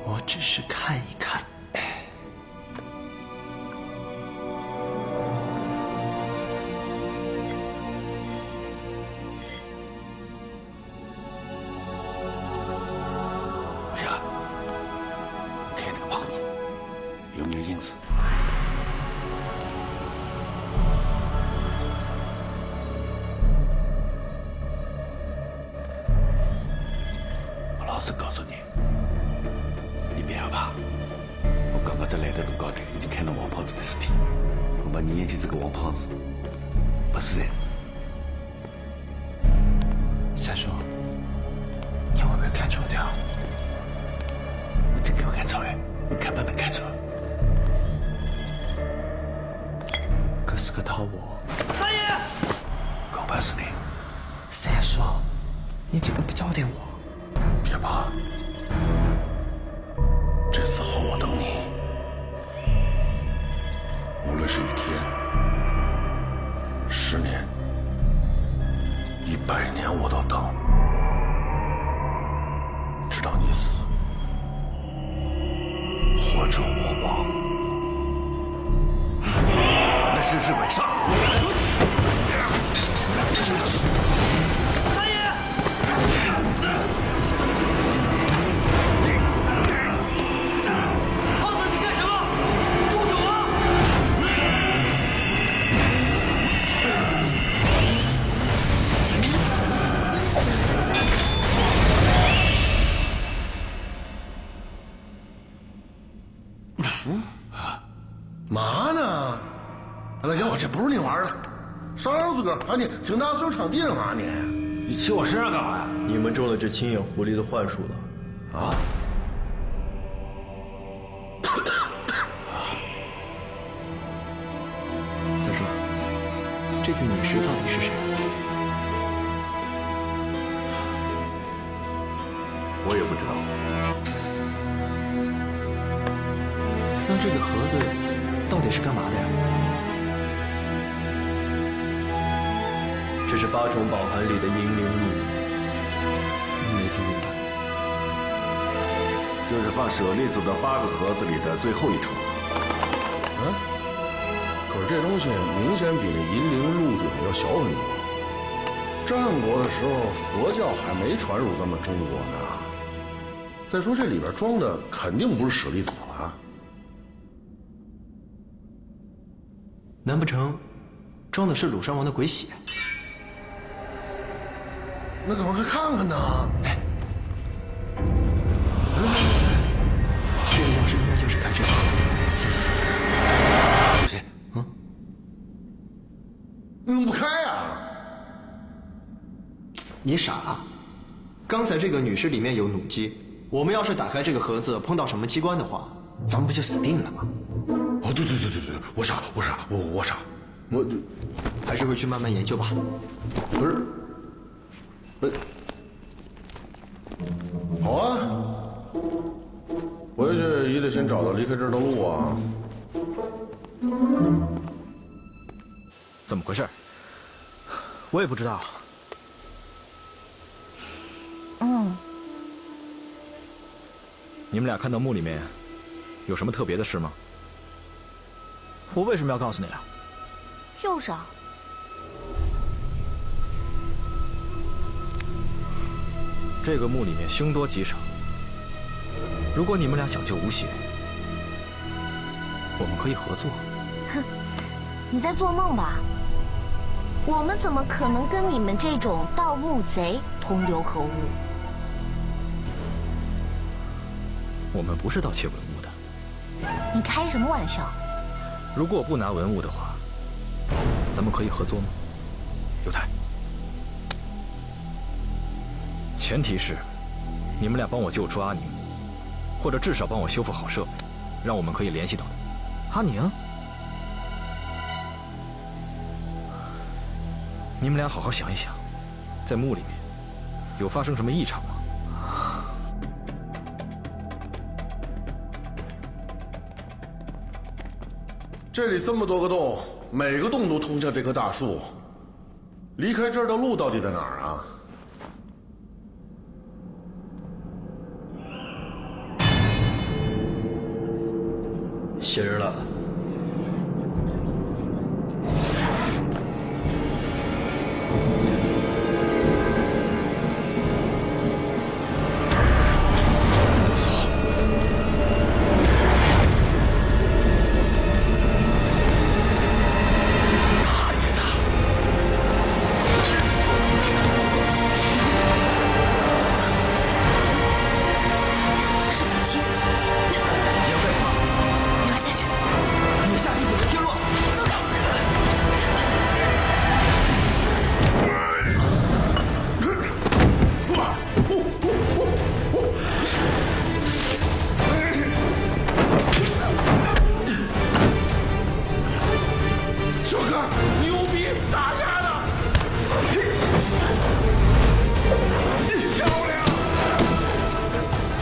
我只是看一看。为啥？看这个胖子有没有银子？我老实告诉你，你别害怕。我刚刚在来的路高头已经看到王胖子的尸体，恐怕你眼前这个王胖子不是人。三叔，你会不会看错掉？我真给我看错了，你根本没看错。可是个到我，三爷，恐怕是你。三叔，你这个不交代我。别怕，这次好我等你。无论是1天、10年、100年，我都等，直到你死，或者我亡。那是日本上。三爷，胖子，你干什么？住手啊！嘛呢？老爷，我这不是你玩的，啥样自个儿？啊，你挺大岁数躺地上嘛你？你骑我身上干嘛呀？你们中了这青眼狐狸的幻术了。啊？三叔，这具女尸到底是谁？我也不知道。那这个盒子到底是干嘛的呀？这是8重宝函里的银灵录，没听明白。就是放舍利子的8个盒子里的最后一重。可是这东西明显比那银铃鹿鼎要小很多。战国的时候，佛教还没传入咱们中国呢。再说这里边装的肯定不是舍利子了，难不成装的是鲁山王的鬼血？那赶快看看呢！这个钥匙应该就是开这个盒子。不是，弄不开啊！你傻啊！刚才这个女尸里面有弩机，我们要是打开这个盒子碰到什么机关的话，咱们不就死定了吗？哦，对，我傻，我傻，我还是回去慢慢研究吧。不是，好啊，回去也得先找到离开这儿的路啊。怎么回事？我也不知道。你们俩看到墓里面有什么特别的事吗？我为什么要告诉你啊？就是啊，这个墓里面凶多吉少。如果你们俩想救吴邪，我们可以合作。你在做梦吧？我们怎么可能跟你们这种盗墓贼同流合污？我们不是盗窃文物的。你开什么玩笑？如果我不拿文物的话，咱们可以合作吗？刘太，前提是你们俩帮我救出阿宁，或者至少帮我修复好设备，让我们可以联系到他。阿宁？你们俩好好想一想，在墓里面有发生什么异常吗？这里这么多个洞，每个洞都通向这棵大树。离开这儿的路到底在哪儿啊？写人来了。是小七，不要害怕，抓下去！你下去准备天落。小哥，牛逼，打架的，漂亮！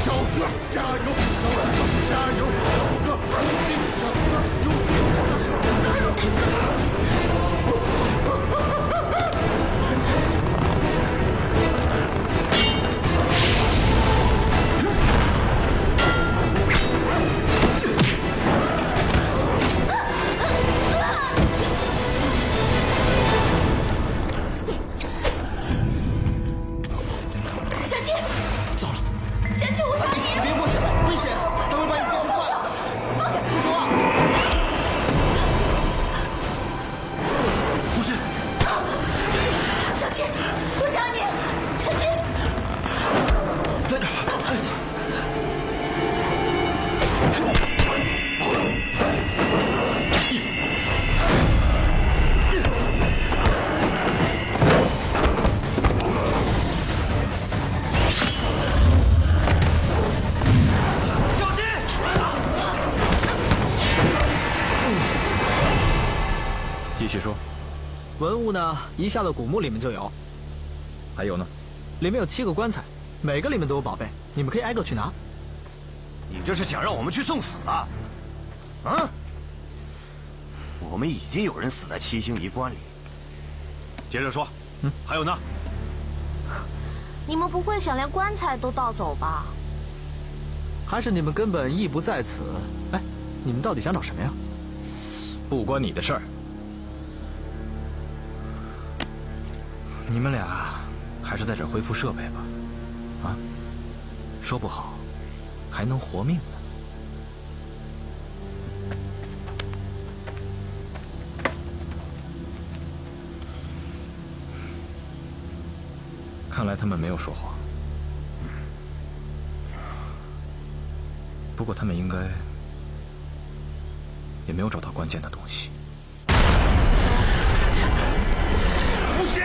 小哥加油，小哥加油，小哥牛逼，小哥牛逼，小哥加油！小七，糟了！小七，我杀你！别过去，危险！他会把你惯坏的。不走啊！不是，小七，我杀你！小七，小心！继续说。文物呢，一下到古墓里面就有。还有呢？里面有7个棺材，每个里面都有宝贝，你们可以挨个去拿。你这是想让我们去送死啊？啊？我们已经有人死在七星遗棺里。接着说，还有呢？你们不会想连棺材都盗走吧？还是你们根本意不在此？哎，你们到底想找什么呀？不关你的事儿。你们俩还是在这恢复设备吧。啊，说不好还能活命呢。看来他们没有说谎。不过他们应该也没有找到关键的东西。不行！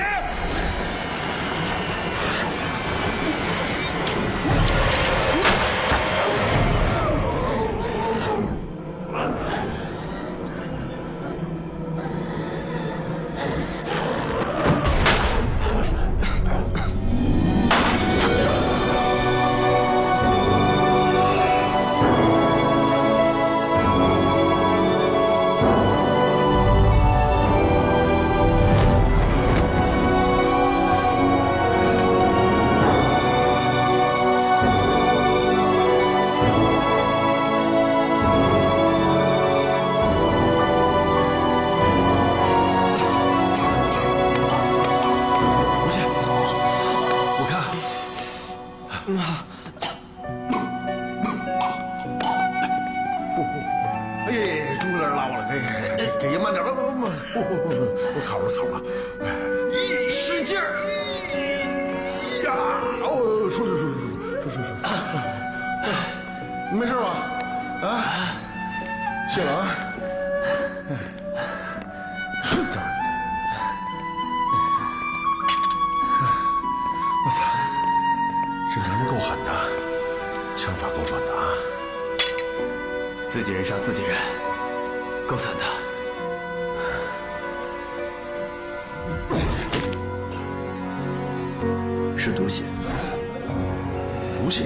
哎，中间拉我了，给爷慢点，我卡了，使劲儿，呀，哦，说，你没事吧？啊，谢了啊，是这样的，我操，这娘们够狠的，枪法够准的啊。自己人杀自己人，够惨的。是毒血。毒血？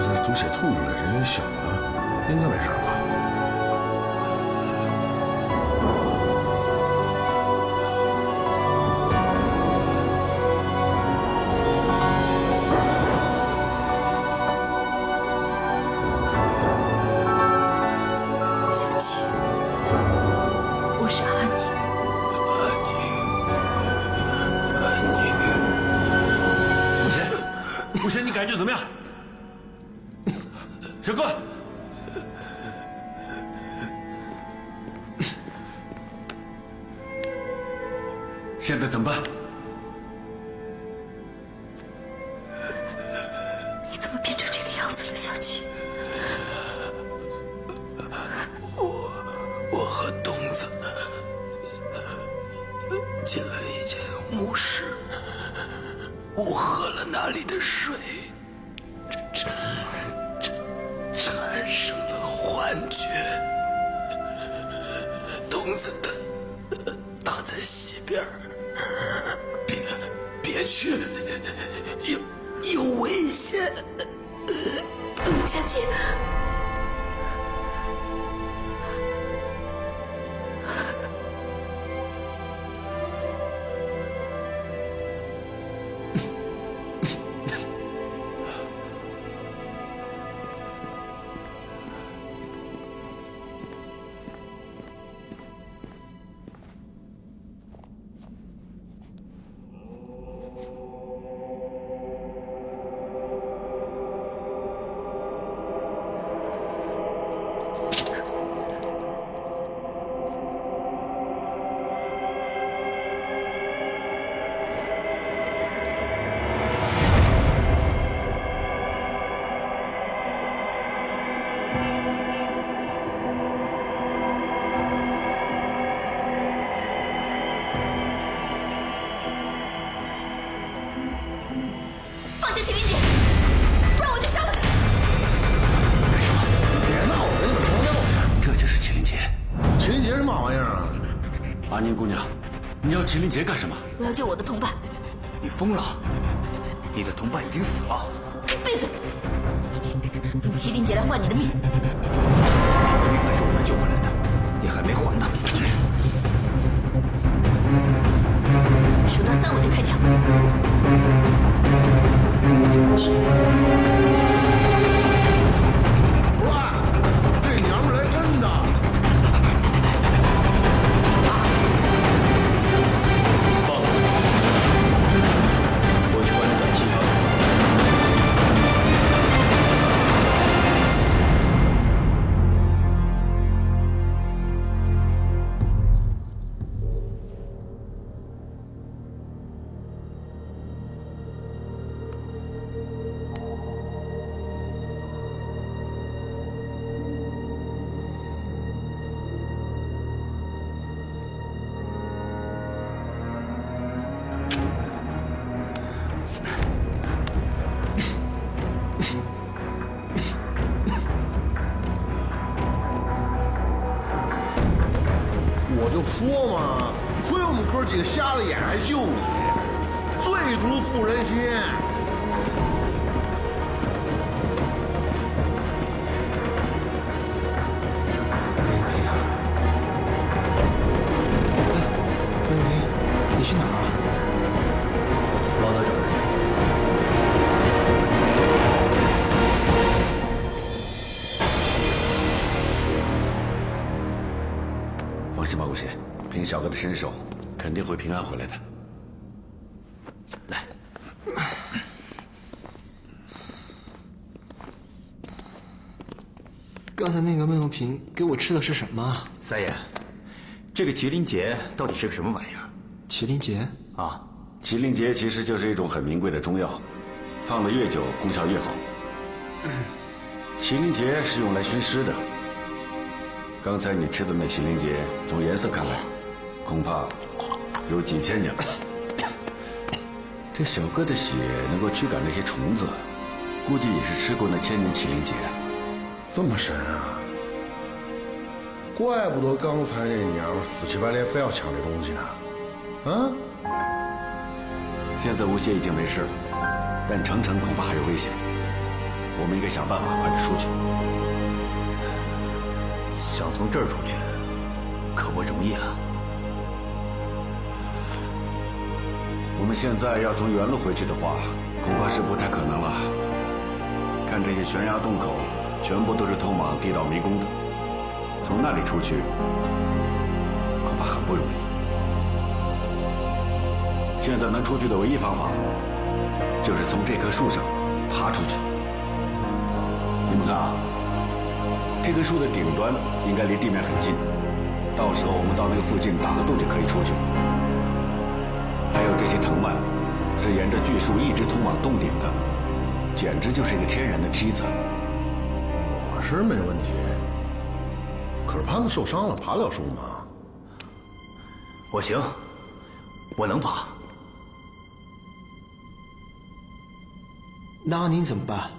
这毒血吐出来，人也醒了，应该没事吧？不是你感觉怎么样？小哥，现在怎么办？你怎么变成这个样子了，小七？我和东子进了一间墓室，我喝了那里的水，产生了幻觉。东子他在西边，别去，有危险。小七。放下麒麟姐，不然我就杀了他！干什么？别闹了，你们成交去。这就是麒麟节。麒麟节是嘛玩意儿啊？阿宁姑娘，你要麒麟节干什么？我要救我的同伴。你疯了？你的同伴已经死了。闭嘴！用麒麟节来换你的命。你的命还是我们救回来的，你还没还呢。数到3我就开枪。1。哇，这娘们来真的！放了，我去帮你打气他。我就说嘛，亏我们哥几个瞎了眼还救你，最毒妇人心。微微，你去哪儿啊？帮他找人。放心吧，无邪，凭小哥的身手，肯定会平安回来的。来，刚才那个闷油瓶给我吃的是什么？三爷，这个麒麟节到底是个什么玩意儿？麒麟节啊，麒麟节其实就是一种很名贵的中药，放得越久功效越好。麒麟节是用来熏尸的。刚才你吃的那麒麟节，从颜色看来，恐怕有几千年了。这小哥的血能够驱赶那些虫子，估计也是吃过那千年麒麟节。这么神啊！怪不得刚才那娘们死乞白赖非要抢这东西呢。啊？现在无邪已经没事了，但城城恐怕还有危险。我们应该想办法快点出去。想从这儿出去，可不容易啊。我们现在要从原路回去的话，恐怕是不太可能了。看这些悬崖洞口，全部都是通往地道迷宫的，从那里出去，恐怕很不容易。现在能出去的唯一方法，就是从这棵树上爬出去。你们看啊，这棵树的顶端应该离地面很近，到时候我们到那个附近打个洞就可以出去。还有这些藤蔓，是沿着巨树一直通往洞顶的，简直就是一个天然的梯子。我是没问题，可是潘子受伤了，爬得了树吗？我行，我能爬。那您怎么办？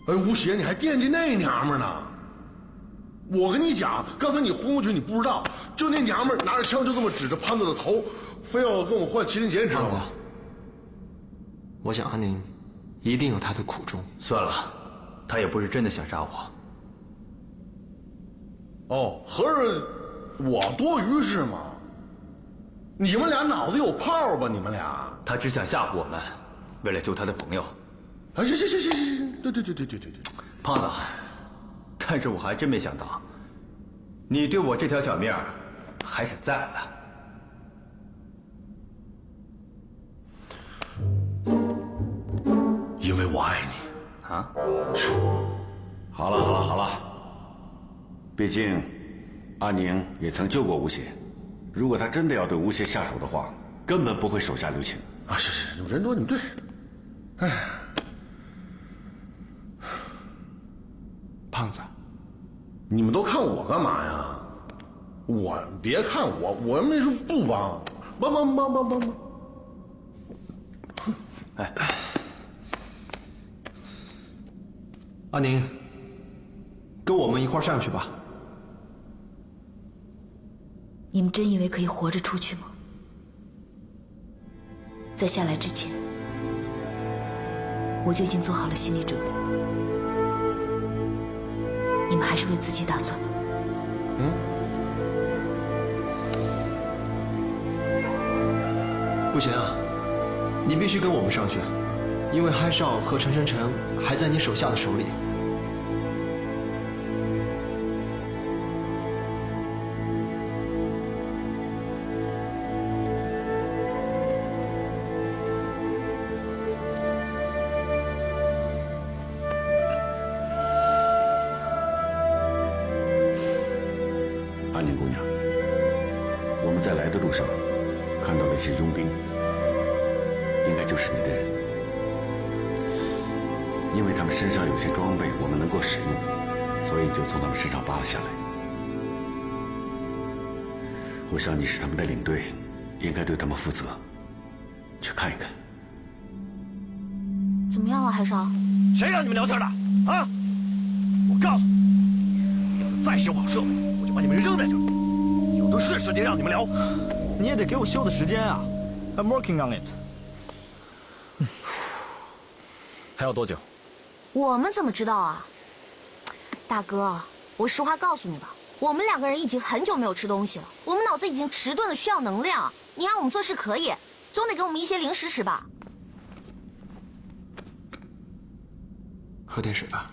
哎，吴邪，你还惦记那娘们呢？我跟你讲，刚才你昏过去，你不知道，就那娘们拿着枪就这么指着潘子的头，非要跟我换麒麟钳，你知道吗？我想阿宁一定有他的苦衷。算了，他也不是真的想杀我。哦，合着我多余是吗？你们俩脑子有泡吧？你们俩？他只想吓唬我们，为了救他的朋友。哎，行，对，胖子，但是我还真没想到，你对我这条小命还挺在乎的。因为我爱你啊！好了，毕竟阿宁也曾救过吴邪，如果他真的要对吴邪下手的话，根本不会手下留情。啊，是，你们人多，你们对。哎，胖子，你们都看我干嘛呀？我别看我，我又没说不帮，帮。哎，阿宁，跟我们一块上去吧。你们真以为可以活着出去吗？在下来之前，我就已经做好了心理准备。你们还是为自己打算吧。不行啊，你必须跟我们上去，因为嗨少和陈还在你手下的手里。阿宁姑娘，我们在来的路上看到了一些佣兵，应该就是你的人。因为他们身上有些装备我们能够使用，所以就从他们身上扒了下来。我想你是他们的领队，应该对他们负责，去看一看。怎么样啊，海少？谁让你们聊天的？啊！我告诉你，要是再修好设备，我就把你们扔在这里，有的是时间让你们聊。你也得给我修的时间啊 ！I'm working on it。还要多久？我们怎么知道啊？大哥，我实话告诉你吧，我们2个人已经很久没有吃东西了，我们脑子已经迟钝的需要能量。你让我们做事可以，总得给我们一些零食吃吧。喝点水吧。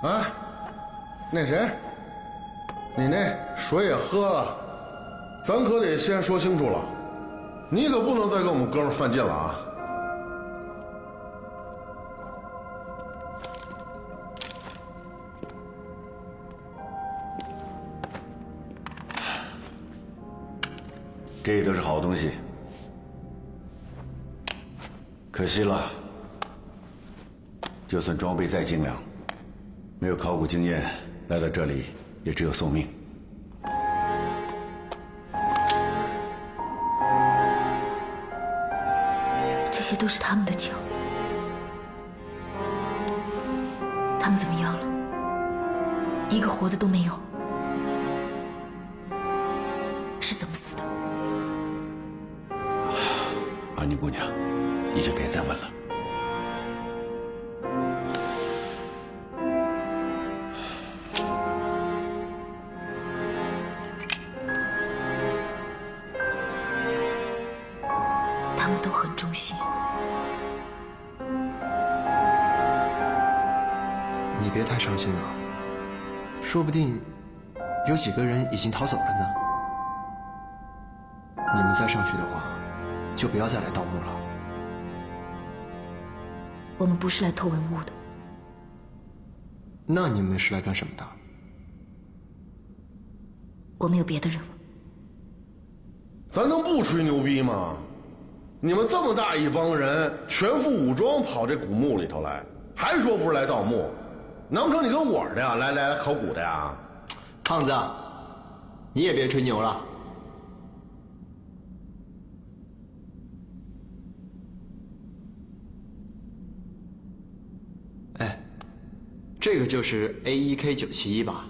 哎，那谁，你那水也喝了，咱可得先说清楚了，你可不能再跟我们哥们犯贱了啊！这些都是好东西，可惜了，就算装备再精良，没有考古经验，来到这里也只有送命。这些都是他们的枪，他们怎么样了？一个活的都没有，是怎么死的？阿宁姑娘，你就别再问了。他们都很忠心。你别太伤心了，说不定有几个人已经逃走了呢。你们再上去的话，就不要再来盗墓了。我们不是来偷文物的。那你们是来干什么的？我们有别的任务。咱能不吹牛逼吗？你们这么大一帮人，全副武装跑这古墓里头来，还说不是来盗墓？难不成你跟我似的呀？来考古的呀？胖子，你也别吹牛了。哎，这个就是 AEK971吧？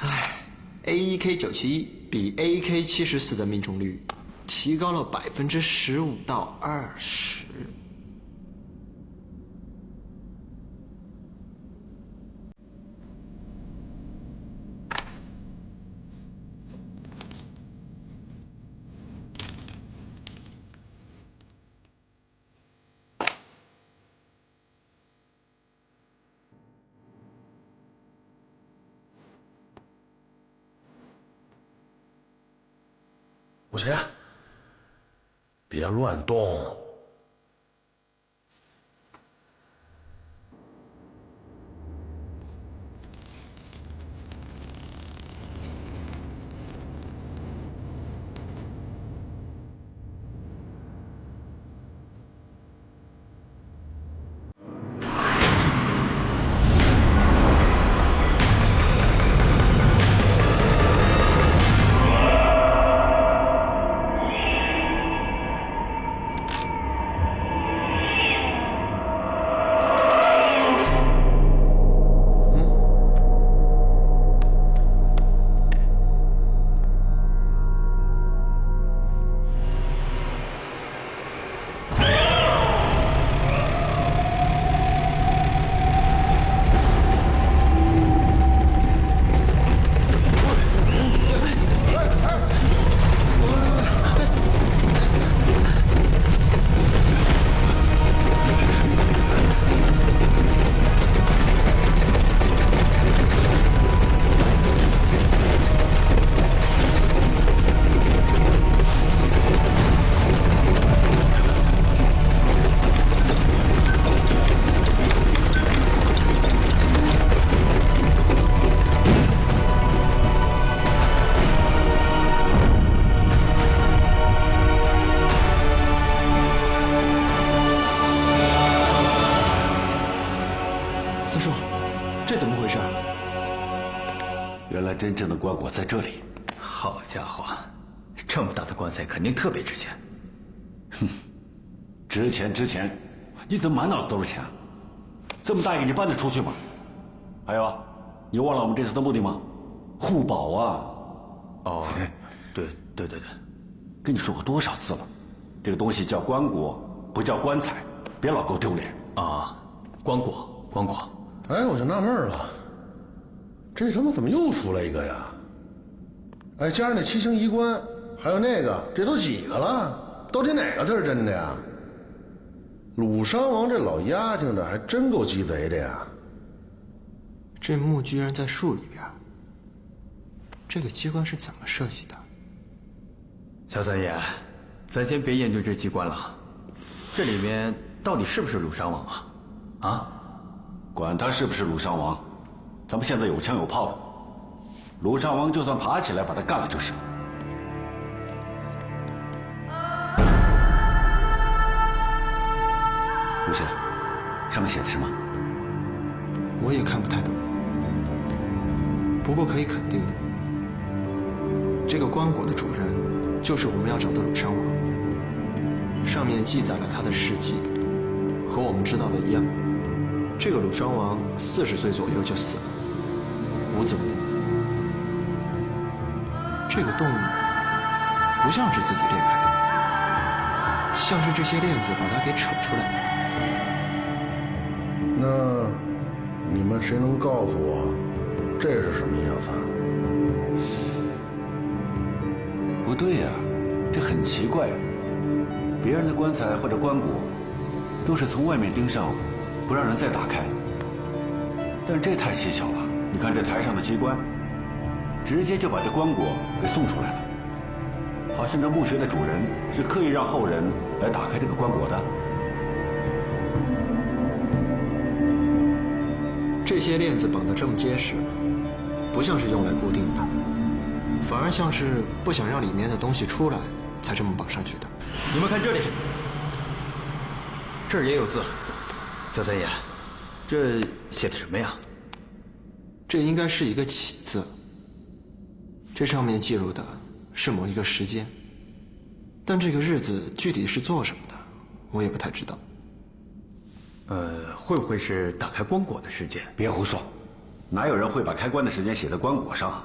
哎，AEK971比 AK74的命中率提高了15%到20%。武邪，别乱动。三叔，这怎么回事？原来真正的棺椁在这里。好家伙，这么大的棺材肯定特别值钱。哼，值钱！你怎么满脑子都是钱？这么大一个你搬得出去吗？还有，你忘了我们这次的目的吗？护宝啊！哦，对，跟你说过多少次了，这个东西叫棺椁，不叫棺材，别老给我丢脸啊！棺椁。哎，我就纳闷了，这他妈怎么又出来一个呀？哎，加上那七星衣冠，还有那个，这都几个了？到底哪个才是真的呀？鲁商王这老丫挺的还真够鸡贼的呀！这墓居然在树里边，这个机关是怎么设计的？小三爷，咱先别研究这机关了，这里面到底是不是鲁商王啊？啊？管他是不是鲁商王，咱们现在有枪有炮的，鲁商王就算爬起来把他干了就是。吴邪，上面写的什么？我也看不太懂，不过可以肯定，这个棺椁的主人就是我们要找的鲁商王。上面记载了他的事迹，和我们知道的一样。这个鲁商王40岁左右就死了，无子无女。这个洞不像是自己裂开的，像是这些链子把它给扯出来的。那你们谁能告诉我，这是什么意思？不对呀，这很奇怪呀。别人的棺材或者棺椁，都是从外面钉上，不让人再打开。但这太蹊跷了。你看这台上的机关，直接就把这棺椁给送出来了，好像这墓穴的主人是刻意让后人来打开这个棺椁的。这些链子绑得这么结实，不像是用来固定的，反而像是不想让里面的东西出来才这么绑上去的。你们看这里，这儿也有字。小三爷，这写的什么呀？这应该是一个启字，这上面记录的是某一个时间，但这个日子具体是做什么的，我也不太知道。会不会是打开棺椁的时间？别胡说，哪有人会把开棺的时间写在棺椁上？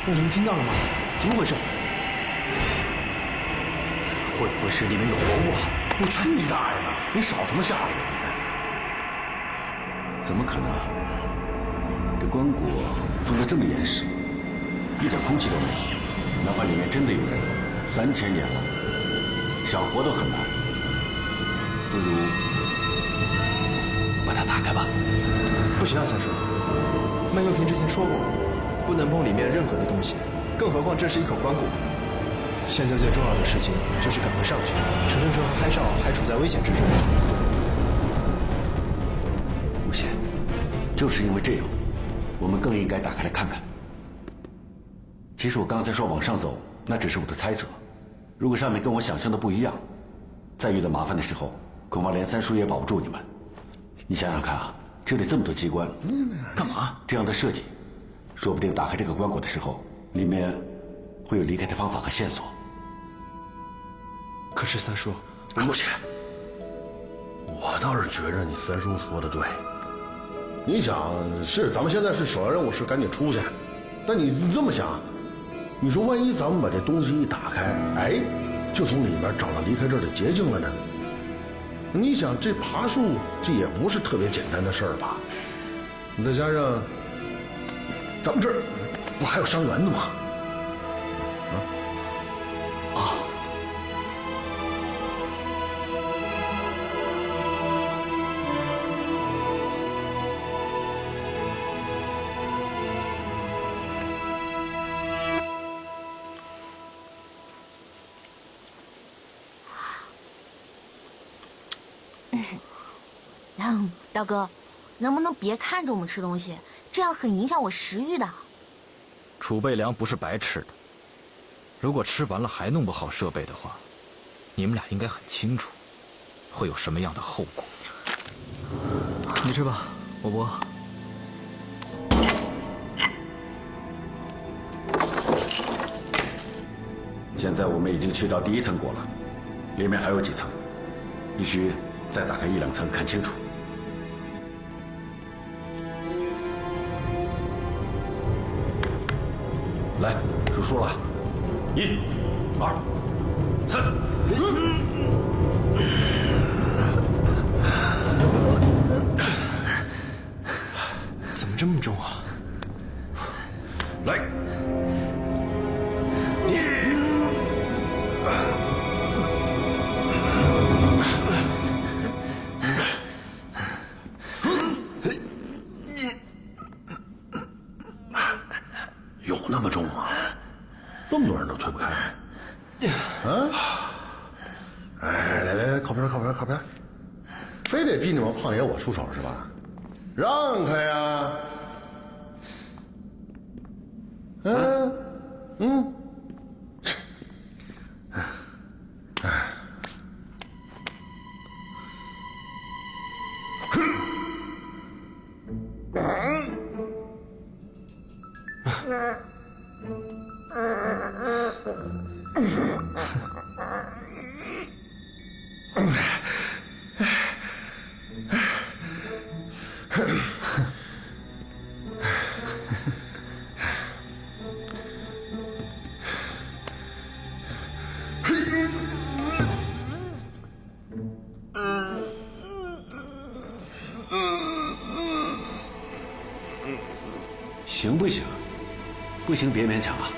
你们听到了吗？怎么回事？会不会是里面有活物啊？我去你大爷的！你少他妈吓唬我！怎么可能？这棺椁封得这么严实，一点空气都没有。哪怕里面真的有人，3000年了，想活都很难。不如把它打开吧。不行啊，三叔，麦幼平之前说过，不能碰里面任何的东西，更何况这是一口棺椁。现在最重要的事情就是赶快上去，陈正哲和嗨少还处在危险之中。无限，就是因为这样，我们更应该打开来看看。其实我刚才说往上走，那只是我的猜测。如果上面跟我想象的不一样，再遇到麻烦的时候，恐怕连三叔也保不住你们。你想想看啊，这里这么多机关，干嘛？这样的设计，说不定打开这个棺椁的时候，里面会有离开的方法和线索。可是三叔，不行，我倒是觉着你三叔说的对。你想，是咱们现在是首要任务是赶紧出去，但你这么想，你说万一咱们把这东西一打开，哎，就从里边找到离开这儿的捷径了呢？你想，这爬树这也不是特别简单的事儿吧？你再加上咱们这儿不还有伤员呢吗？大哥，能不能别看着我们吃东西？这样很影响我食欲的。储备粮不是白吃的，如果吃完了还弄不好设备的话，你们俩应该很清楚，会有什么样的后果。你吃吧，我不饿。现在我们已经去到第1层椁了，里面还有几层，必须再打开1、2层看清楚。来，数数了，1、2、3。怎么这么重啊？来，有那么重吗？这么多人都推不开。啊！哎，来，靠边，靠边，靠边！非得逼你们胖爷我出手是吧？让开呀！行不行？不行别勉强啊。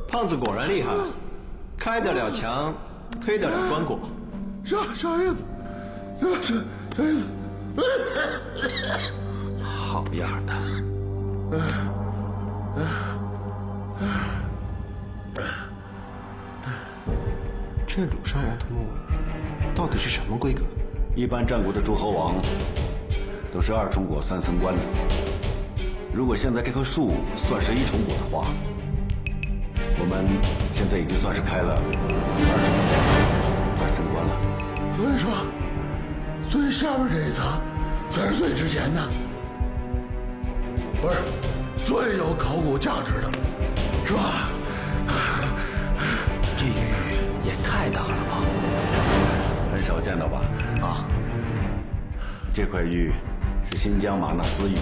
胖子果然厉害，开得了墙，推得了棺椁。小叶子，小叶子，好样的！这鲁山王的墓到底是什么规格？一般战国的诸侯王都是2重椁3层棺的。如果现在这棵树算是1重椁的话，我们现在已经算是开了2层棺了。所以说，最下面这一层才是最值钱的，不是最有考古价值的，是吧？这玉也太大了吧？很少见到吧？啊，这块玉是新疆玛纳斯玉，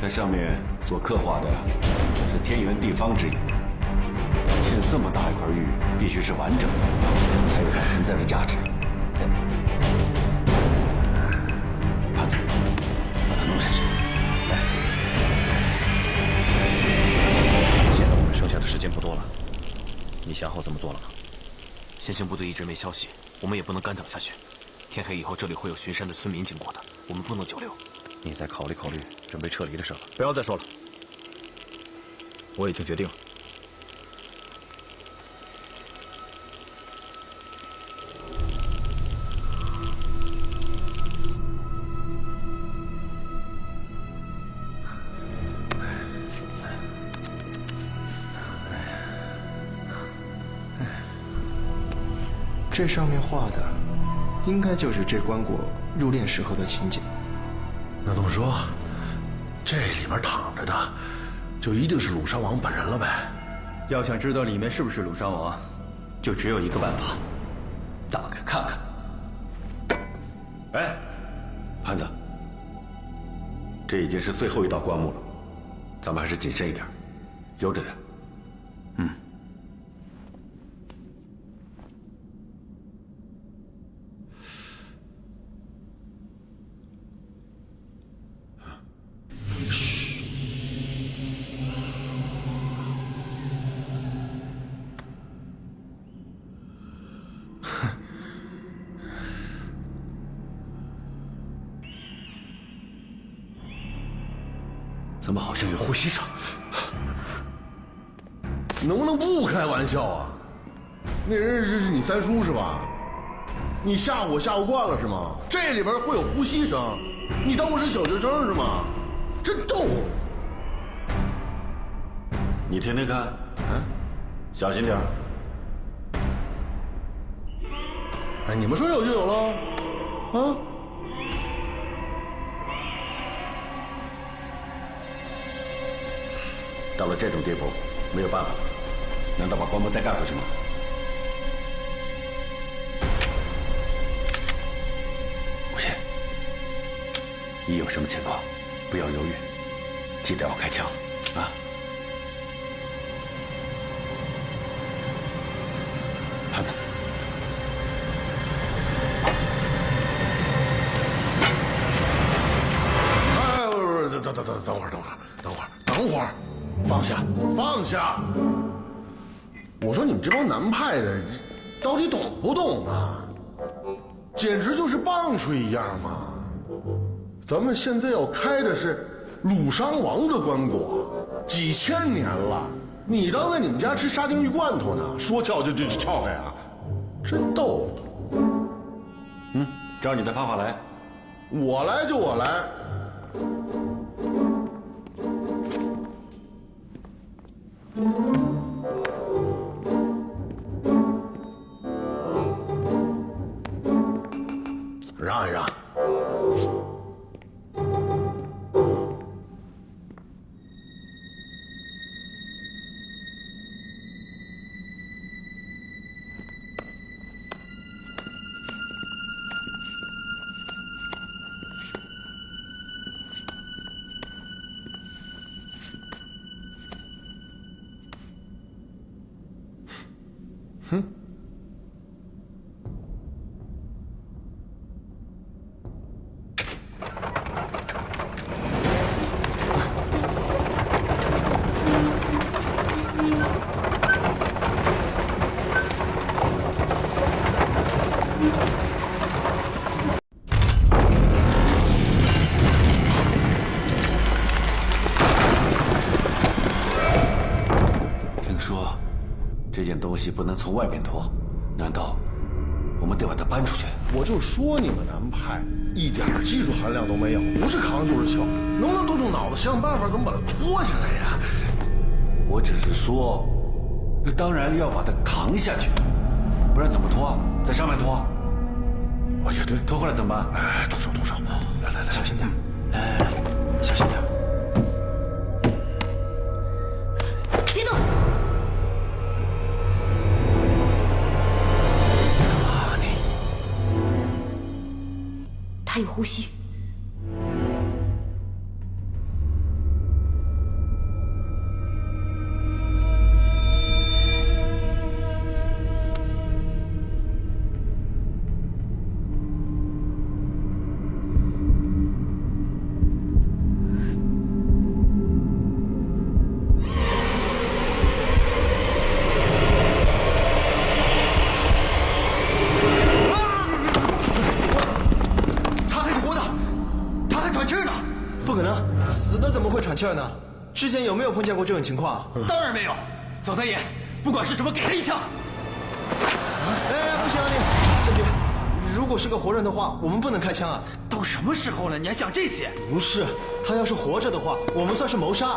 它上面所刻画的是天圆地方之意。现这么大一块玉，必须是完整的，才有它存在的价值。胖子，把它弄上去。来，现在我们剩下的时间不多了，你想好怎么做了吗？先行部队一直没消息，我们也不能干等下去。天黑以后，这里会有巡山的村民经过的，我们不能久留。你再考虑考虑准备撤离的事了。不要再说了，我已经决定了。这上面画的，应该就是这棺椁入殓时候的情景。那这么说，这里面躺着的，就一定是鲁山王本人了呗？要想知道里面是不是鲁山王，就只有一个办法，打开看看。哎，潘子，这已经是最后一道棺木了，咱们还是谨慎一点，悠着点。嗯。怎么好像有呼吸声？能不能不开玩笑啊？那人是你三叔是吧？你吓唬我吓唬惯了是吗？这里边会有呼吸声，你当我是小学生是吗？真逗！你听听看，小心点儿。哎，你们说有就有了，啊？到了这种地步，没有办法了，难道把棺木再盖回去吗？不行，一有什么情况，不要犹豫，记得要开枪，啊！潘子，哎，不是，等会儿。放下！我说你们这帮南派的，到底懂不懂啊？简直就是棒槌一样嘛！咱们现在要开的是鲁山王的棺椁，几千年了，你当在你们家吃沙丁鱼罐头呢？说撬就撬开啊！真逗！照你的方法来。我来就我来。让一让。听说这件东西不能从外面拖，难道我们得把它搬出去？我就说你们南派一点技术含量都没有，不是扛就是撬，能不能动动脑子想办法怎么把它拖下来呀？我只是说，当然要把它扛下去，不然怎么拖？在上面拖？哦，也对，拖回来怎么办？哎，动手动手，来来来，小心点，来来来，小心点。别动！干嘛你？他有呼吸。喘气儿呢？之前有没有碰见过这种情况？当然没有。小三爷，不管是什么，给他一枪。哎，不行啊你，三弟，如果是个活人的话，我们不能开枪啊。都什么时候了，你还想这些？不是，他要是活着的话，我们算是谋杀。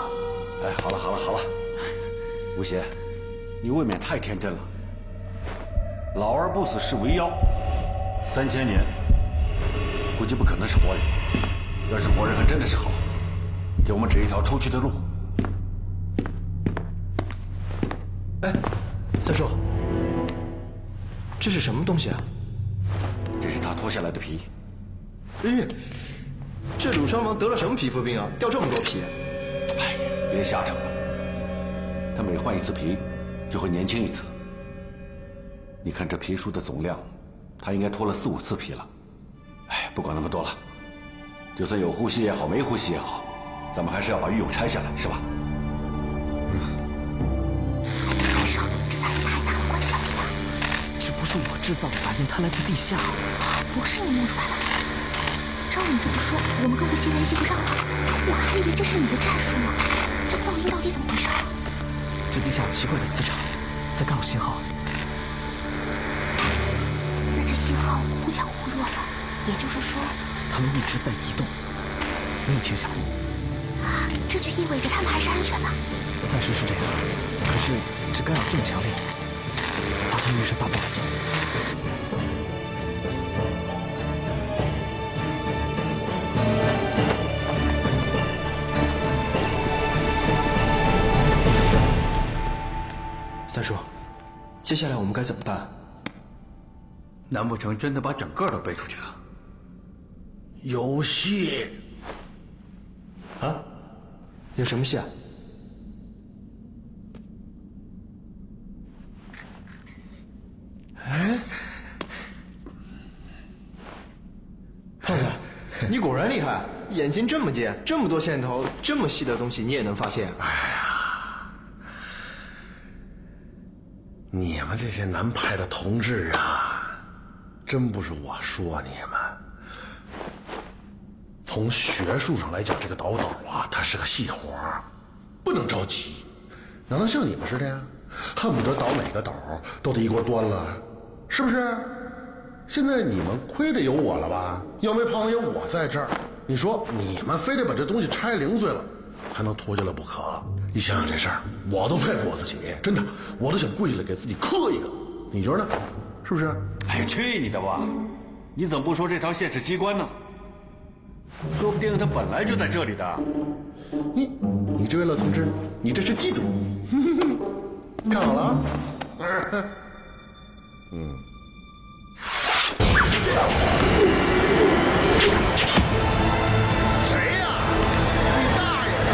哎，好了好了好了，吴邪，你未免太天真了。老而不死是为妖，3000年，估计不可能是活人。要是活人，还真的是好。给我们指一条出去的路。哎，三叔，这是什么东西啊？这是他脱下来的皮。哎，这鲁殇王得了什么皮肤病啊？掉这么多皮？哎，别瞎扯了。他每换一次皮，就会年轻一次。你看这皮书的总量，他应该脱了4、5次皮了。哎，不管那么多了，就算有呼吸也好，没呼吸也好。咱们还是要把玉俑拆下来，是吧？太少，这反应太大了，关小一点。这不是我制造的反应，它来自地下。不是你弄出来的。照你这么说，我们跟无锡联系不上了。我还以为这是你的战术呢。这噪音到底怎么回事？这地下有奇怪的磁场，在干扰信号。那这信号忽强忽弱的，也就是说，他们一直在移动，没有停下。这就意味着他们还是安全的。暂时是这样，可是这干扰这么强烈，把他们遇上大 boss。三叔，接下来我们该怎么办？难不成真的把整个都背出去了？有戏啊？有什么戏啊？哎，胖子，你果然厉害，眼睛这么尖，这么多线头，这么细的东西你也能发现。哎呀，你们这些南派的同志啊，真不是我说你们。从学术上来讲，这个倒斗啊，它是个细活儿，不能着急。哪能像你们似的呀？恨不得倒哪个斗都得一锅端了，是不是？现在你们亏得有我了吧？要没胖子有我在这儿，你说你们非得把这东西拆零碎了，才能脱下来不可。你想想这事儿，我都佩服我自己，真的，我都想跪下来给自己磕一个。你觉得呢？是不是？哎，去你的吧！你怎么不说这条线是机关呢？说不定它本来就在这里的。你这位老同志，你这是嫉妒。看好了啊！谁呀？你大爷的！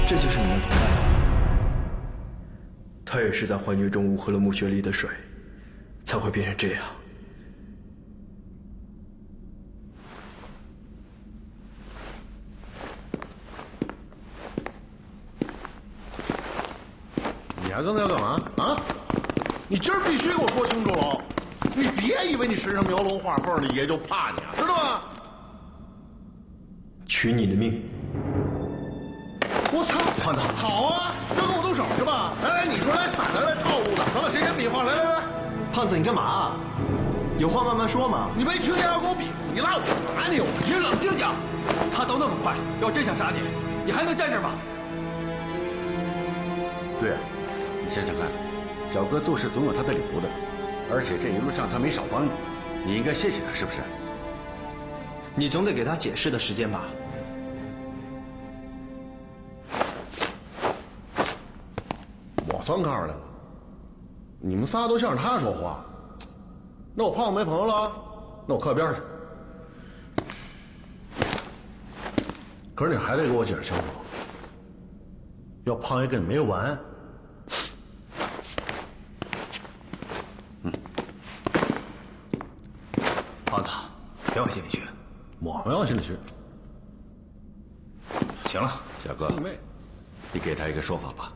这就是你的同伴。他也是在幻觉中误喝了墓穴里的水，才会变成这样。你还刚才要干嘛啊？你今儿必须给我说清楚了！你别以为你身上描龙画凤的爷就怕你啊，知道吗？取你的命！我操！胖子，好啊，要跟我动手是吧？来，你说来散着来套路的，咱们谁先比划？来，胖子，你干嘛啊？有话慢慢说嘛。你没听见要跟我比，你拉我干嘛你？你冷静点！他都那么快，要真想杀你，你还能站这儿吗？对啊，你想想看，小哥做事总有他的理由的，而且这一路上他没少帮你，你应该谢谢他，是不是？你总得给他解释的时间吧。我算看出来了，你们仨都向着他说话，那我胖子没朋友了，那我靠边去。可是你还得给我解释清楚，要胖爷跟你没完。胖子，别往心里去。我没往心里去。行了，小哥，你给他一个说法吧。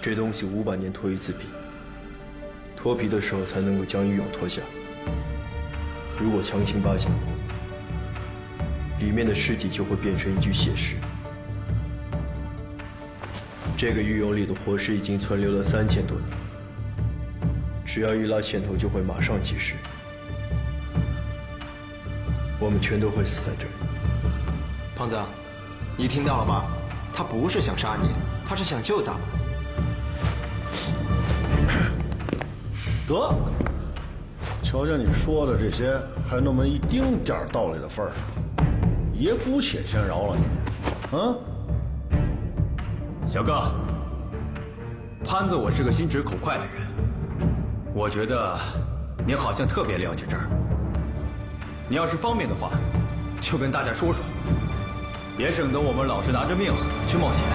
这东西500年脱一次皮，脱皮的时候才能够将玉俑脱下。如果强行扒下，里面的尸体就会变成一具血尸。这个玉俑里的活尸已经存留了3000多年，只要一拉线头，就会马上起尸。我们全都会死在这里。胖子，你听到了吧？他不是想杀你，他是想救咱们。得，瞧见你说的这些还那么一丁点儿道理的份儿上，爷姑且先饶了你，啊？小哥，潘子我是个心直口快的人，我觉得您好像特别了解这儿。你要是方便的话，就跟大家说说，别省得我们老是拿着命去冒险。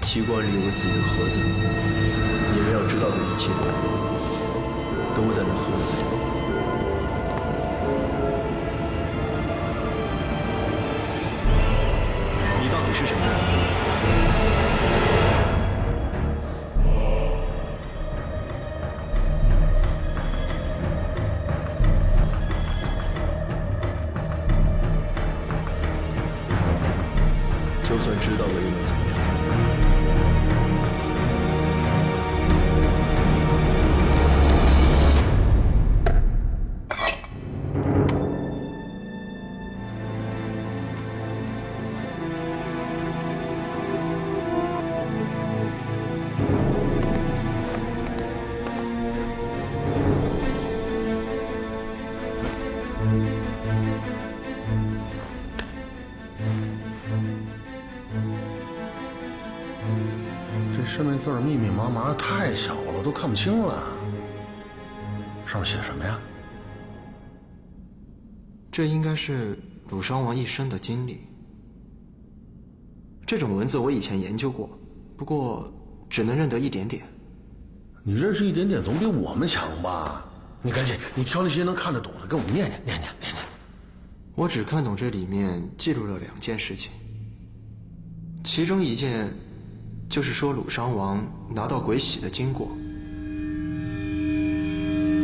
奇观里有个自己的盒子，你们要知道的一切都在那盒子里。你到底是什么人？就算知道了又能怎么样？这上面字儿密密麻麻的，太小了，都看不清了。上面写什么呀？这应该是鲁殇王一生的经历。这种文字我以前研究过，不过只能认得一点点。你认识一点点总比我们强吧？你赶紧，你挑那些能看得懂的，跟我们念。我只看懂这里面记录了2件事情，其中一件就是说鲁殇王拿到鬼玺的经过。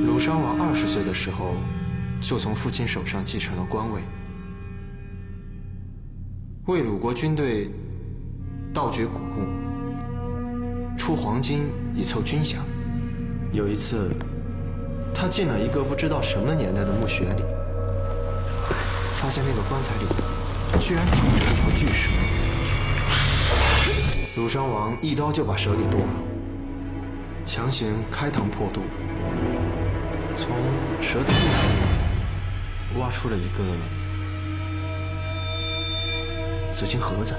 鲁殇王20岁的时候，就从父亲手上继承了官位，为鲁国军队盗掘古墓，出黄金以凑军饷。有一次，他进了一个不知道什么年代的墓穴里，发现那个棺材里居然躺着一条巨蛇。鲁殇王一刀就把蛇给剁了，强行开膛破肚，从蛇的肚子里挖出了一个紫金盒子。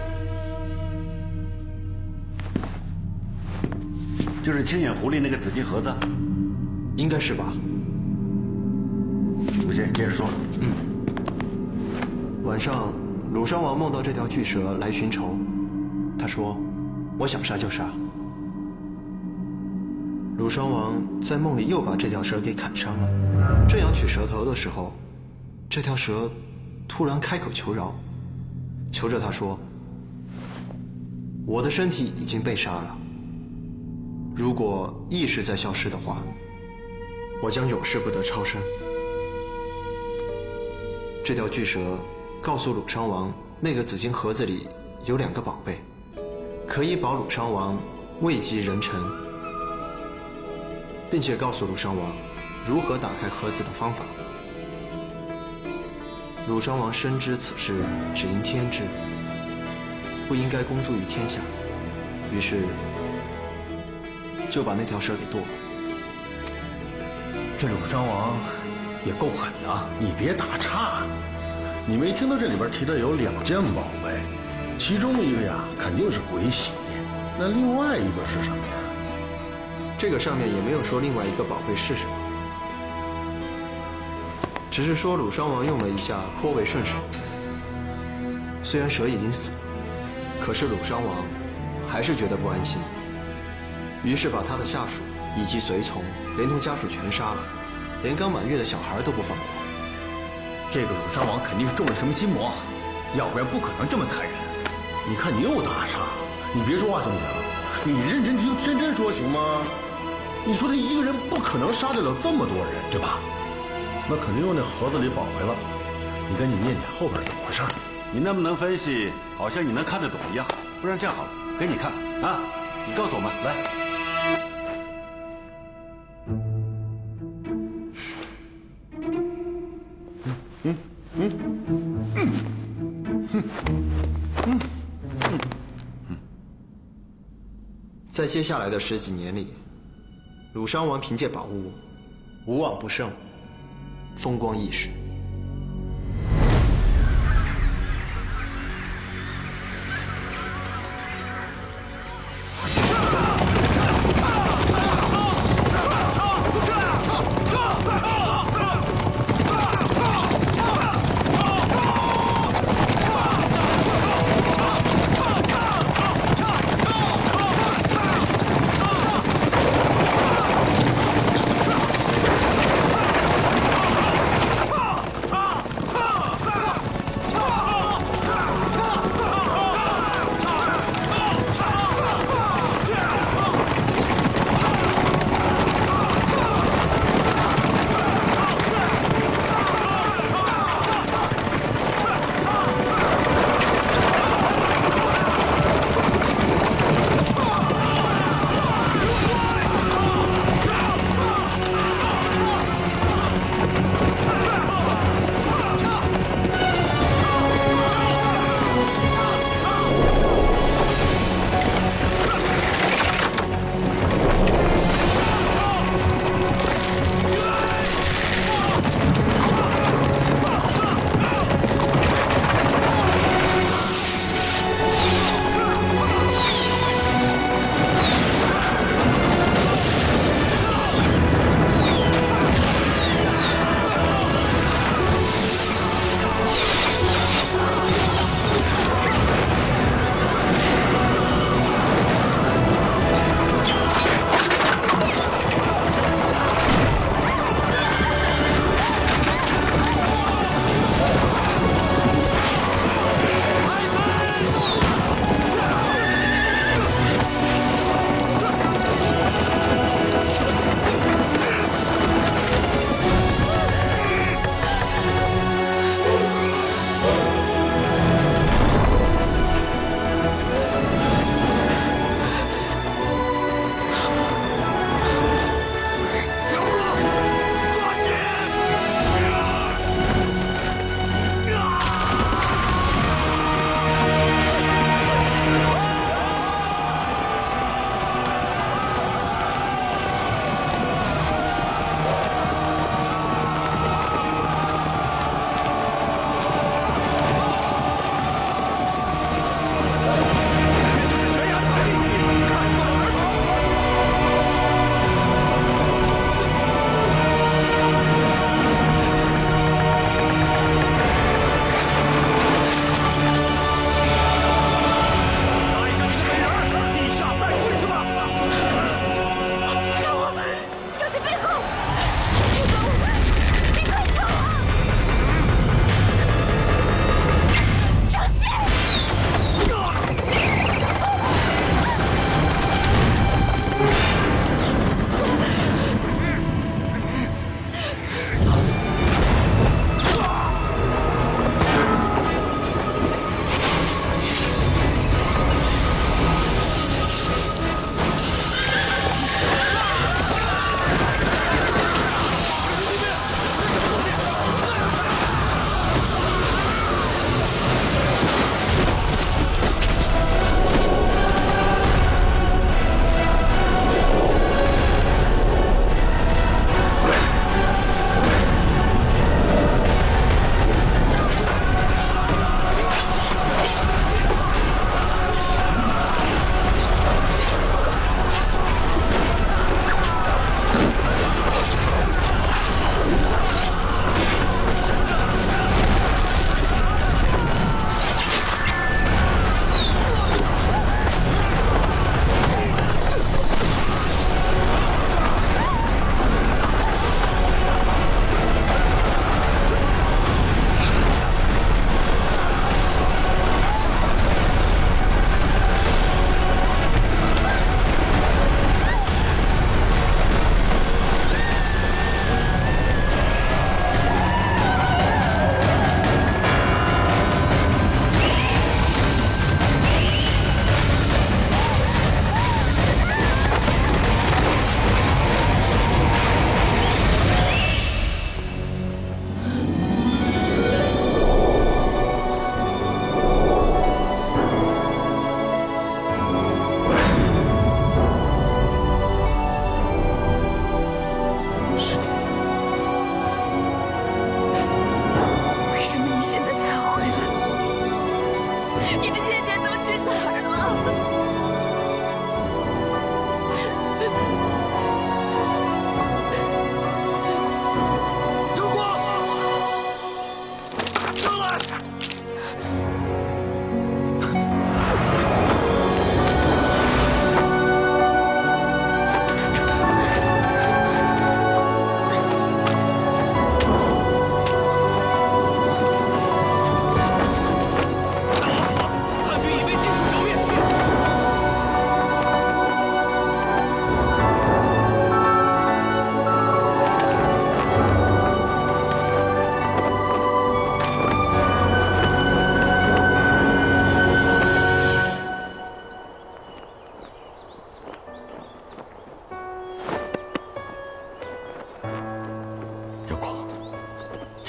就是青眼狐狸那个紫金盒子，应该是吧？不行，接着说。晚上，鲁殇王梦到这条巨蛇来寻仇，他说：“我想杀就杀。”鲁殇王在梦里又把这条蛇给砍伤了，正要取蛇头的时候，这条蛇突然开口求饶，求着他说：“我的身体已经被杀了，如果意识再消失的话，我将永世不得超生。”这条巨蛇告诉鲁殇王，那个紫金盒子里有2个宝贝，可以保鲁殇王位极人臣，并且告诉鲁殇王如何打开盒子的方法。鲁殇王深知此事只因天知，不应该公诸于天下，于是就把那条蛇给剁了。这鲁殇王也够狠的。你别打岔，你没听到这里边提的有2件宝贝，其中一个呀肯定是鬼玺，那另外一个是什么呀？这个上面也没有说另外一个宝贝是什么，只是说鲁殇王用了一下颇为顺手。虽然蛇已经死了，可是鲁殇王还是觉得不安心，于是把他的下属以及随从连同家属全杀了，连刚满月的小孩都不放过。这个鲁殇王肯定是中了什么心魔，要不然不可能这么残忍。你看你又打岔，你别说话行不行？你认真听，天真说行吗？你说他一个人不可能杀得了这么多人，对吧？那肯定用那盒子里宝贝了。你赶紧念念后边怎么回事。你那么能分析，好像你能看得懂一样。不然这样好了，给你看啊，你告诉我们来。在接下来的10几年里，鲁殇王凭借宝物，无往不胜，风光一时。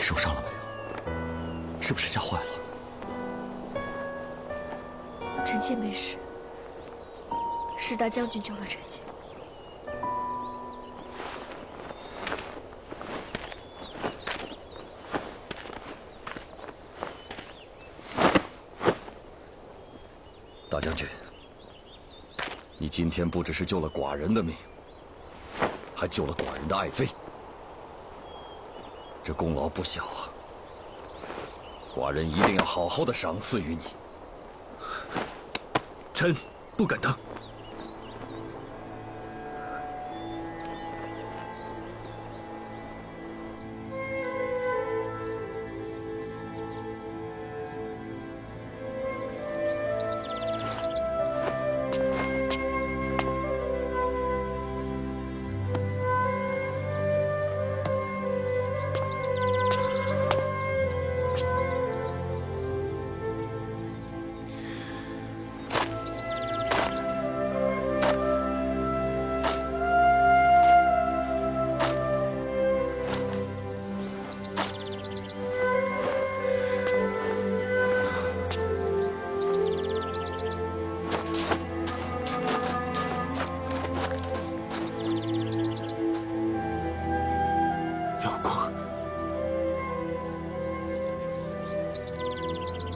受伤了没有？是不是吓坏了？臣妾没事，是大将军救了臣妾。大将军，你今天不只是救了寡人的命，还救了寡人的爱妃，这功劳不小啊！寡人一定要好好的赏赐于你。臣不敢当。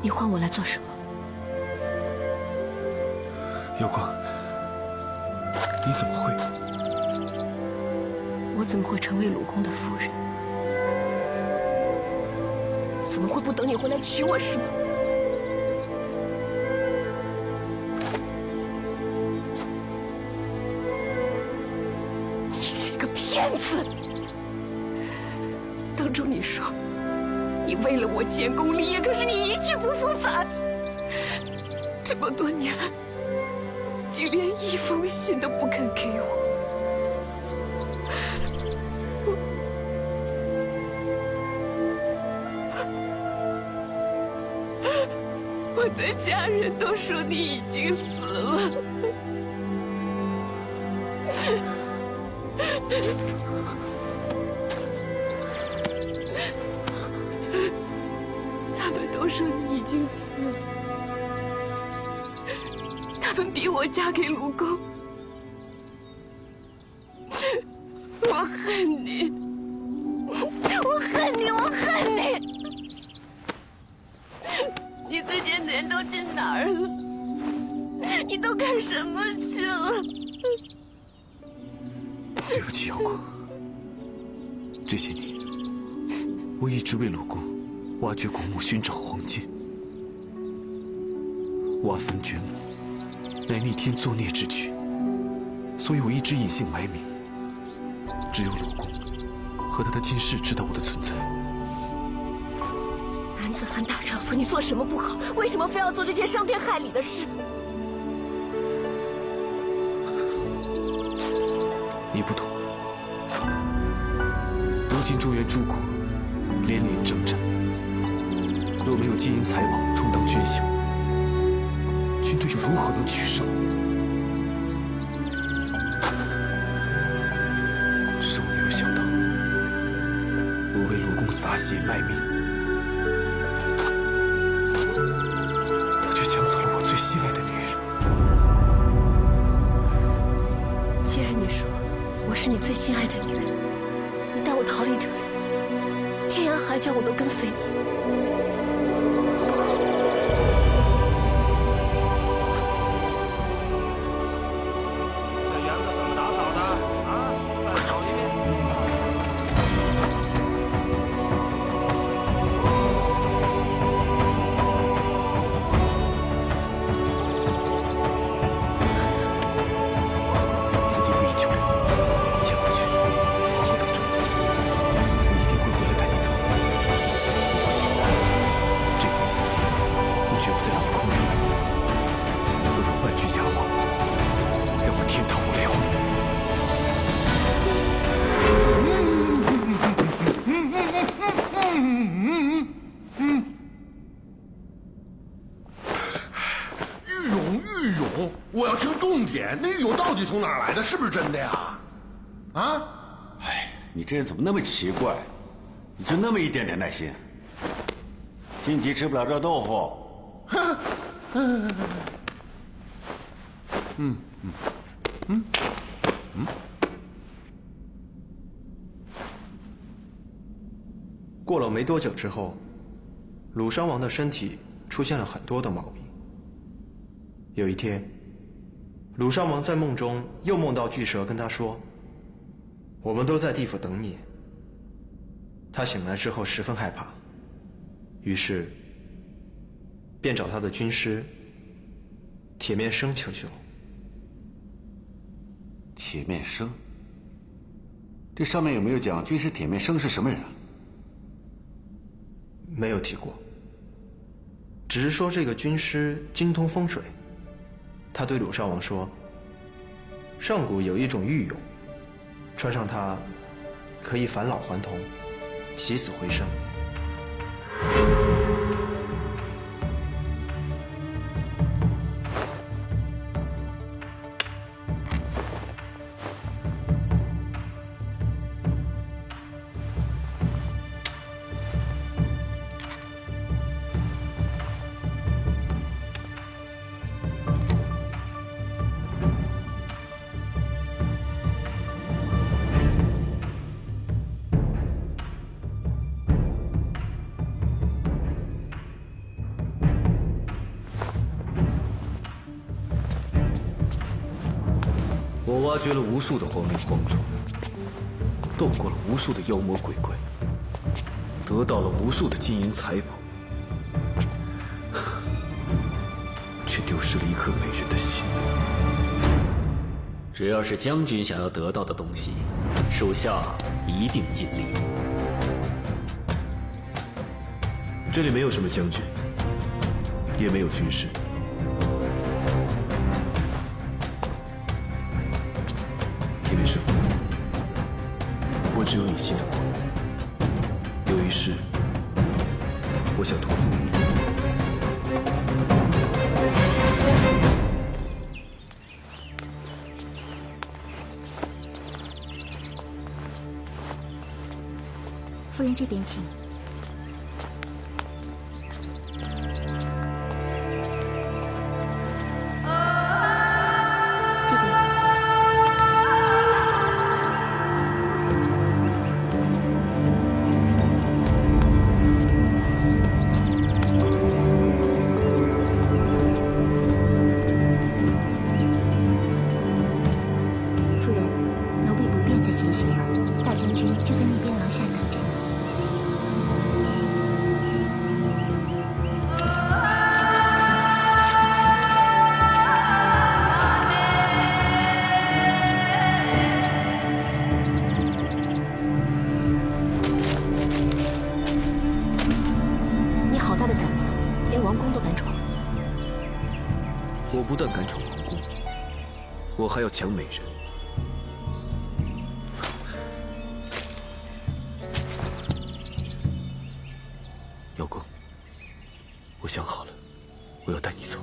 你唤我来做什么？瑶光，你怎么会？我怎么会成为鲁公的夫人？怎么会不等你回来娶我是吗？你是个骗子！当初你说你为了我建功立业，可是你一去不复返。这么多年，竟连一封信都不肯给我。我的家人都说你已经死了。他们都说你已经死了。他们逼我嫁给卢公。我恨你，我恨你，我恨你！你这些年都去哪儿了？你都干什么去了？对不起，瑶光。这些年，我一直为鲁公挖掘古墓，寻找黄金。挖坟掘墓，乃逆天作孽之举，所以我一直隐姓埋名。只有鲁公和他的金氏知道我的存在。男子汉大丈夫，你做什么不好？为什么非要做这件伤天害理的事？你不懂。如今中原诸国连连征战，若没有金银财宝充当军饷，军队又如何能取胜？只是我没有想到，我为鲁公洒血卖命，他却抢走了我最心爱的女人。既然你说我是你最心爱的女人，你带我逃离这里，天涯海角我都跟随你，好不好？这园子怎么打扫的啊？快扫一遍。此地不宜久留，你先回去，好好等着我。我一定会回来带你走。你放心，这一次我绝不再让你空留。若有半句假话，让我天堂不来回。玉俑，玉俑，我要听重点。那玉俑到底从哪儿来的？是不是真的呀？啊？哎，你这人怎么那么奇怪？你就那么一点点耐心？心急吃不了热豆腐。过了没多久之后，鲁殇王的身体出现了很多的毛病。有一天，鲁殇王在梦中又梦到巨蛇跟他说：“我们都在地府等你。”他醒来之后十分害怕，于是便找他的军师铁面生求救。铁面生，这上面有没有讲军师铁面生是什么人啊？没有提过，只是说这个军师精通风水。他对鲁殇王说，上古有一种玉俑，穿上它可以返老还童，起死回生。我挖掘了无数的荒林荒冢，斗过了无数的妖魔鬼怪，得到了无数的金银财宝，却丢失了一颗美人的心。只要是将军想要得到的东西，属下一定尽力。这里没有什么将军，也没有军师。铁面生，我只有你信得过。有一事，我想托付你。夫人这边请。这边。夫人，奴婢不便再前行了，大将军就在那边廊下等着。你好大的胆子，连王宫都敢闯！我不但敢闯王宫，我还要抢美人。邀功，我想好了，我要带你走。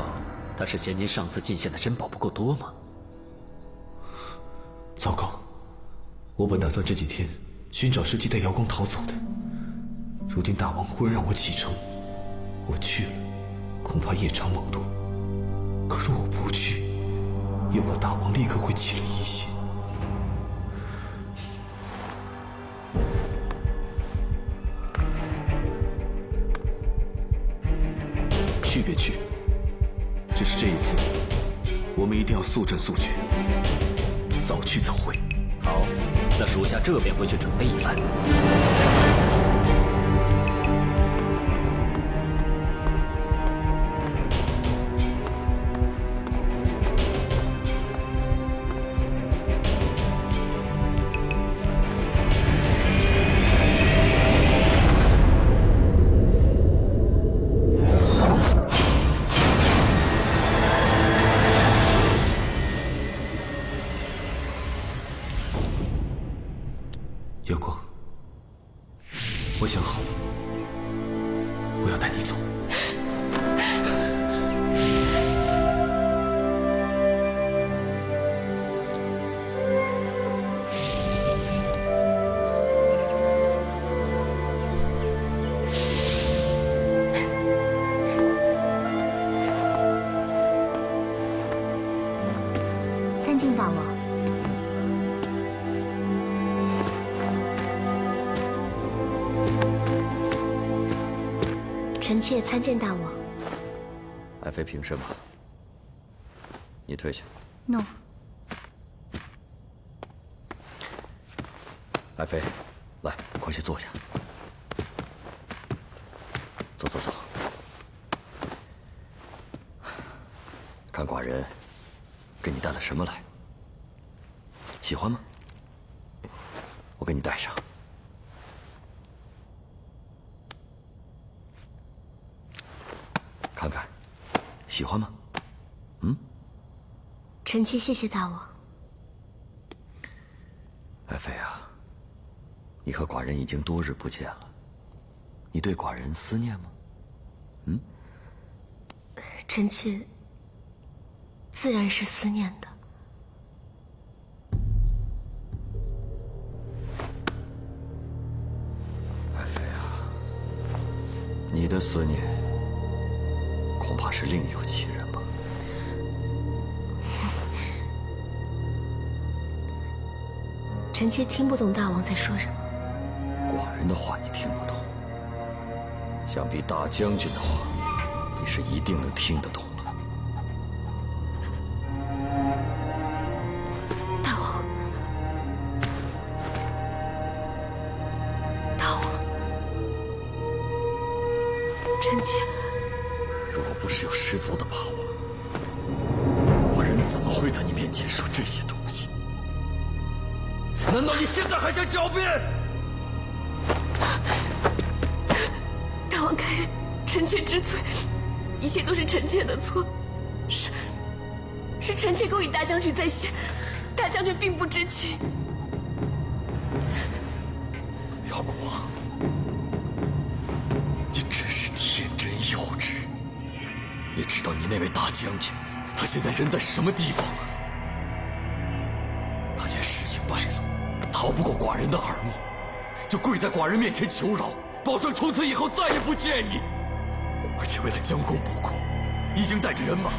道他是嫌您上次进献的珍宝不够多吗？糟糕！我本打算这几天寻找时机带瑶光逃走的，如今大王忽然让我启程，我去了，恐怕夜长梦多。可如我不去，又怕大王立刻会起了疑心。去便去，只是这一次，我们一定要速战速决，早去早回。好，那属下这便回去准备一番。瑶光，我想好了，我要带你走。参见大王。臣妾参见大王。爱妃平身吧，你退下。诺。爱妃，来，快些坐下。走走走。看寡人给你带了什么来，喜欢吗？我给你带上。看看，喜欢吗？嗯？臣妾谢谢大王。爱妃啊，你和寡人已经多日不见了，你对寡人思念吗？嗯？臣妾自然是思念的。爱妃啊，你的思念恐怕是另有其人吧？臣妾听不懂大王在说什么。寡人的话你听不懂，想必大将军的话，你是一定能听得懂了。大王，大王，臣妾。如果不是有十足的把握，寡人怎么会在你面前说这些东西？难道你现在还想狡辩？大王开恩，臣妾知罪，一切都是臣妾的错，是臣妾勾引大将军在先，大将军并不知情。瑶光，你真是天真幼稚。你知道你那位大将军，他现在人在什么地方吗？他见事情败露，逃不过寡人的耳目，就跪在寡人面前求饶，保证从此以后再也不见你。而且为了将功补过，已经带着人马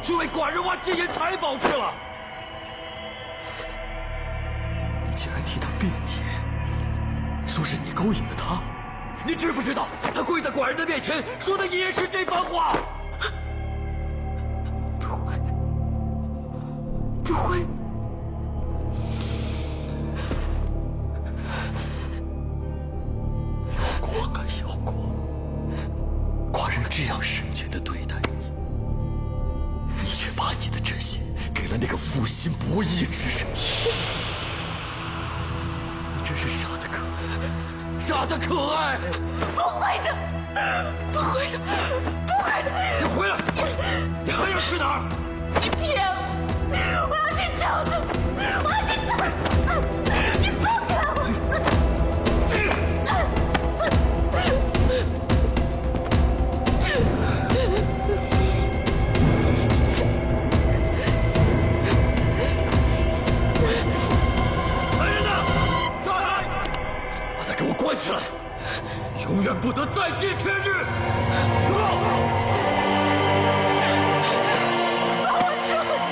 去为寡人挖金银财宝去了。你竟然替他辩解，说是你勾引的他，你知不知道他跪在寡人的面前说的也是这番话？不会。瑶光啊瑶光，寡人这样深情地对待你，你却把你的真心给了那个负心薄义之人。你真是傻得可爱，傻得可爱。不会的，不会的，不会的！你回来！你还要去哪儿？你骗我！我要去找他！我要去找他！你放开我！不得再见天日！放我出去！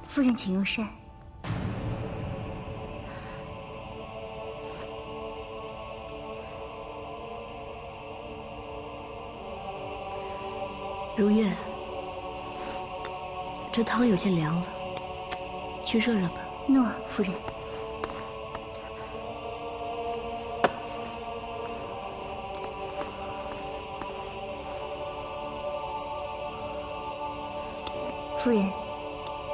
夫人请用膳。如月，这汤有些凉了，去热热吧。诺，夫人。夫人，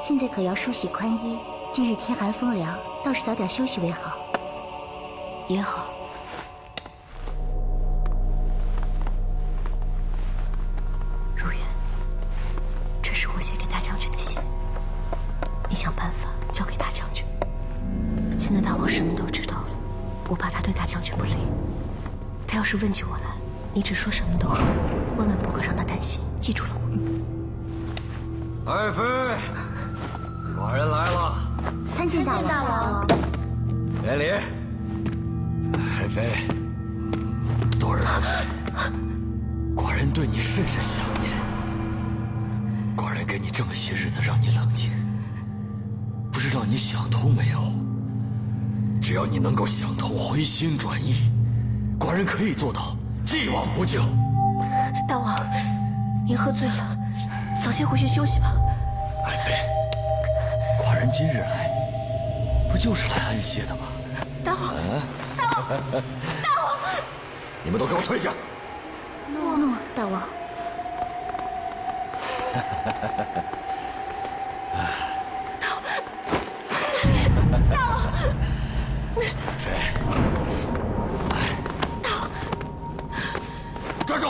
现在可要梳洗宽衣。今日天寒风凉，倒是早点休息为好。也好。如月，这是我写给大将军的信，你想办法交给大将军。现在大王什么都知道了，我怕他对大将军不利。他要是问起我来，你只说什么都好，万万不可让他担心。记住了吗？爱妃，寡人来了。参见大王。免礼。爱妃，多日不见，寡人对你甚是想念。寡人给你这么些日子让你冷静，不知道你想通没有？只要你能够想通，回心转意，寡人可以做到既往不咎。大王，您喝醉了，早些回去休息吧。爱妃，寡人今日来，不就是来安歇的吗？大王，大王，大王！你们都给我退下！诺，大王。大王，妃，大王，站住！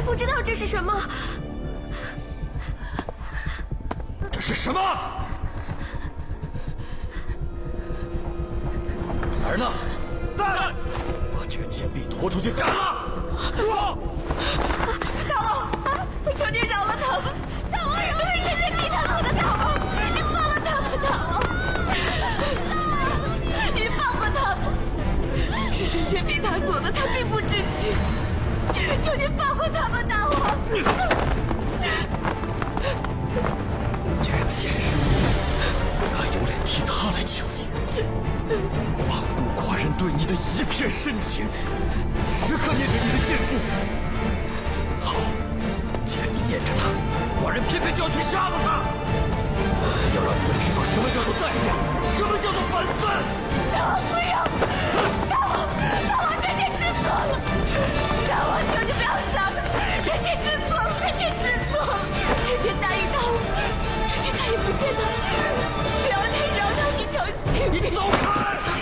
不知道这是什么？这是什么？儿呢？在！把这个贱婢拖出去斩了！大王，求您饶了他们！大王，饶了是这贱婢他做的，大王，你放了他们，大王！你放了他们！是这贱婢他做的，他并不知情。求您放过他们，大王！这个贱人，还有脸替他来求情，罔顾寡人对你的一片深情，时刻念着你的贱妇。好，既然你念着他，寡人偏偏就要去杀了他，要让你们知道什么叫做代价，什么叫做本分。大王不要！大王，大王，臣妾知错了。大王，求你不要杀他！臣妾知错了，臣妾知错了，臣妾答应大王，臣妾再也不见他，只要他饶他一条你走开！